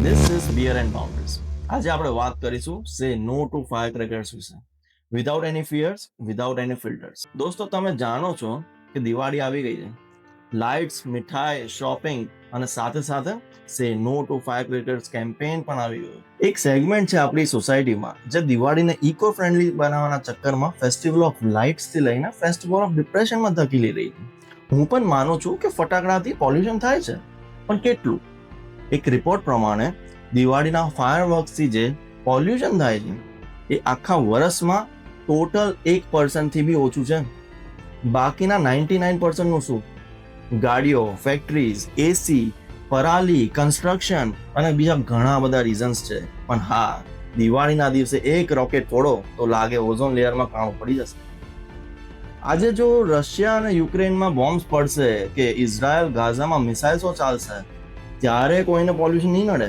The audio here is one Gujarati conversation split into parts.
This is Beer and Boundaries. આજે આપણે વાત કરીશું સે નો ટુ ફાયરક્રેકર્સ વિશે. વિધાઉટ એની ફિયર્સ, વિધાઉટ એની ફિલ્ટર્સ. દોસ્તો, તમે જાણો છો કે દિવાળી આવી ગઈ છે. લાઇટ્સ, મીઠાઈ, શોપિંગ અને સાથે સાથે સે નો ટુ ફાયરક્રેકર્સ કેમ્પેઇન પણ આવી ગયું. એક સેગમેન્ટ છે આપણી સોસાયટીમાં જે દિવાળીને ઇકો ફ્રેન્ડલી બનાવવાના ચક્કરમાં ફેસ્ટિવલ ઓફ લાઇટ્સ થી લઈને ફેસ્ટિવલ ઓફ ડિપ્રેશનમાં ધકેલી રહી છે. હું પણ માનું છું કે ફટાકડાથી પોલ્યુશન થાય છે, પણ કેટલું? એક રિપોર્ટ પ્રમાણે દિવાળીના ફાયરવર્ક્સથી જે પોલ્યુશન થાય છે એ આખા વર્ષમાં ટોટલ 1% થી બી ઓછું છે. બાકીના 99% નું શું? ગાડીઓ, ફેક્ટરીઝ, એસી, પરાલી, કન્સ્ટ્રક્શન અને બીજા ઘણા બધા રીઝન્સ છે. પણ હા, દિવાળીના દિવસે એક રોકેટ ફોડો તો લાગે ઓઝોન લેયરમાં કાણું પડી જશે. આજે જો રશિયા અને યુક્રેનમાં બોમ્બ્સ પડશે કે ઇઝરાયલ ગાઝામાં મિસાઇલ્સો ચાલશે ત્યારે કોઈને પોલ્યુશન નહીં નડે.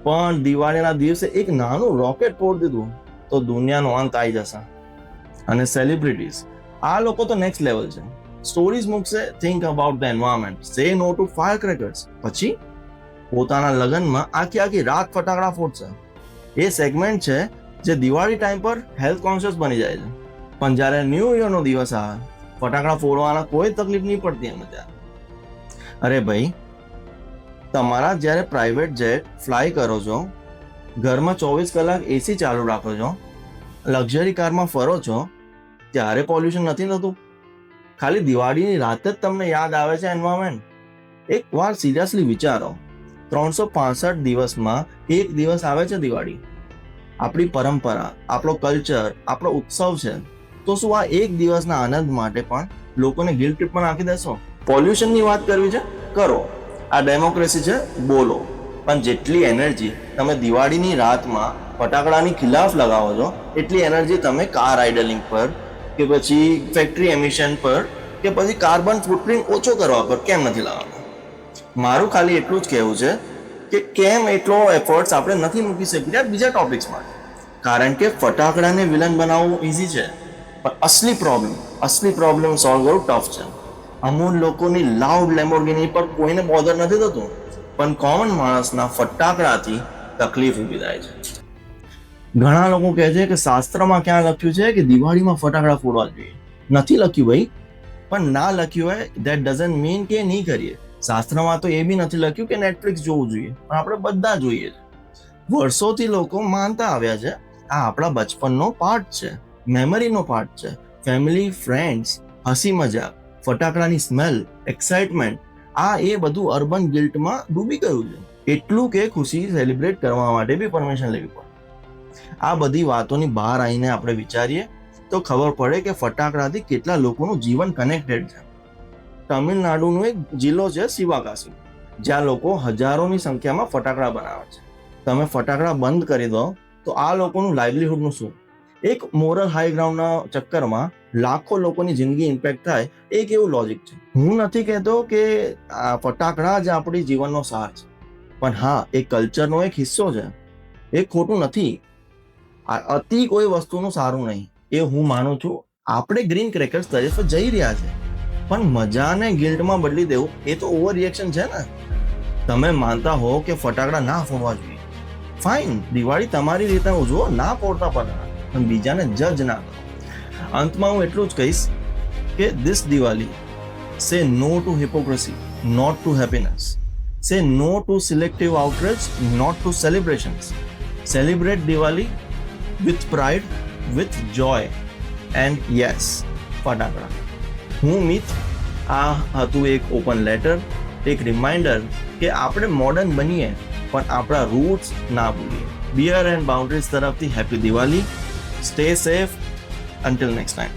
પણ દિવાળીના દિવસે એક નાનું રોકેટ ફોડી દીધું તો દુનિયાનો અંત આવી જશે. અને સેલિબ્રિટીઝ, આ લોકો તો નેક્સ્ટ લેવલ છે. સ્ટોરીઝ મૂકશે, થિંક અબાઉટ ધ એન્વાયરમેન્ટ, સે નો ટુ ફાયરક્રેકર્સ, પછી પોતાના લગ્નમાં આખી રાત ફટાકડા ફોડશે. એ સેગમેન્ટ છે જે દિવાળી ટાઈમ પર હેલ્થ કોન્શિયસ બની જાય છે, પણ જ્યારે ન્યૂ યરનો દિવસ આવે ફટાકડા ફોડવાના કોઈ તકલીફ નહીં પડતી એમ ત્યાં. અરે ભાઈ, તમારા જ્યારે પ્રાઇવેટ જેટ ફ્લાય કરો છો, ઘરમાં 24 કલાક એસી ચાલુ રાખો છો, લક્ઝરી કારમાં ફરો છો, ત્યારે પોલ્યુશન નથી થતું? ખાલી દિવાળીની રાત જ તમને યાદ આવે છે એન્વાયરમેન્ટ? એક વાર સિરિયસલી વિચારો, 365 દિવસમાં એક દિવસ આવે છે દિવાળી. આપણી પરંપરા, આપણો કલ્ચર, આપણો ઉત્સવ છે. તો શું આ એક દિવસના આનંદ માટે પણ લોકોને ગિલ્ટ ટ્રીપ પણ આપી દેશો? પોલ્યુશનની વાત કરવી છે, કરો. આ ડેમોક્રેસી છે, બોલો. પણ જેટલી એનર્જી તમે દિવાળીની રાતમાં ફટાકડાની ખિલાફ લગાવો છો એટલી એનર્જી તમે કાર આઇડલિંગ પર કે પછી ફેક્ટરી એમિશન પર કે પછી કાર્બન ફૂટપ્રિન્ટ ઓછો કરવા પર કેમ નથી લાવવાનો? મારું ખાલી એટલું જ કહેવું છે કે કેમ એટલો એફર્ટ્સ આપણે નથી મૂકી શકતા બીજા ટોપિક્સ માટે. કારણ કે ફટાકડાને વિલન બનાવવું ઇઝી છે, પણ અસલી પ્રોબ્લેમ સોલ્વ કરવું ટફ છે. અમુક લોકોની લાઉડ લેમ્બોર્ગિની પર કોઈને બોધર નથી થતું, પણ કોમન માણસના ફટાકડાથી તકલીફ ઊભી થાય છે. ઘણા લોકો કહે છે કે શાસ્ત્રમાં ક્યાં લખ્યું છે કે દિવાળીમાં ફટાકડા ફોડવા જોઈએ. નથી લખ્યું ભાઈ, પણ ના લખ્યું હોય ધેટ ડઝન્ટ મીન કે નહીં કરીએ. શાસ્ત્રમાં તો એ બી નથી લખ્યું કે નેટફ્લિક્સ જોવું જોઈએ, પણ આપણે બધા જોઈએ છે. વર્ષોથી લોકો માનતા આવ્યા છે. આ આપણા બચપનનો પાર્ટ છે, મેમરીનો પાર્ટ છે. ફેમિલી, ફ્રેન્ડ્સ, હસી મજાક, ફટાકડાની સ્મેલ, એક્સાઇટમેન્ટ, આ એ બધું અર્બન ગિલ્ટમાં ડૂબી ગયું છે. એટલું કે ખુશી સેલિબ્રેટ કરવા માટે બી પરમિશન લેવી પડે. આ બધી વાતોની બહાર આવીને આપણે વિચારીએ તો ખબર પડે કે ફટાકડાથી કેટલા લોકોનું જીવન કનેક્ટેડ છે. તમિલનાડુનો એક જિલ્લો છે શિવાકાશી, જ્યાં લોકો હજારોની સંખ્યામાં ફટાકડા બનાવે છે. તમે ફટાકડા બંધ કરી દો તો આ લોકોનું લાઇવલીહુડનું શું? એક મોરલ હાઈ ગ્રાઉન્ડના ચક્કરમાં લાખો લોકોની જિંદગી ઇમ્પેક્ટ થાય, એક એવું લોજિક છે. હું નથી કહેતો કે આ ફટાકડા જ આપણી જીવનનો સાર છે, પણ હા, એ કલ્ચરનો એક હિસ્સો છે. એ ખોટું નથી. આ અતિ કોઈ વસ્તુનું સારું નહીં, એ હું માનું છું. આપણે ગ્રીન ક્રેકર્સ તરફ જઈ રહ્યા છે, પણ મજાને ગિલ્ટમાં બદલી દેવું એ તો ઓવર રિએક્શન છે ને. તમે માનતા હો કે ફટાકડા ના ફોડવા જોઈએ, ફાઇન, દિવાળી તમારી રીતે ઉજવો, ના ફોડતા પણ બીજાને જજ ના કરો. અંતમાં હું એટલું જ કહીશ કે this Diwali say no to hypocrisy, not to happiness. Say no to selective outreach, not to celebrations. Celebrate Diwali with pride, with joy and yes, ફટાકડા. હું મિત, આ હતું એક ઓપન લેટર, એક રિમાઇન્ડર કે આપણે મોડર્ન બનીએ પણ આપણા રૂટ્સ ના ભૂલીએ. બિયર એન્ડ બાઉન્ડ્રીઝ તરફથી happy Diwali. Stay safe. until next time.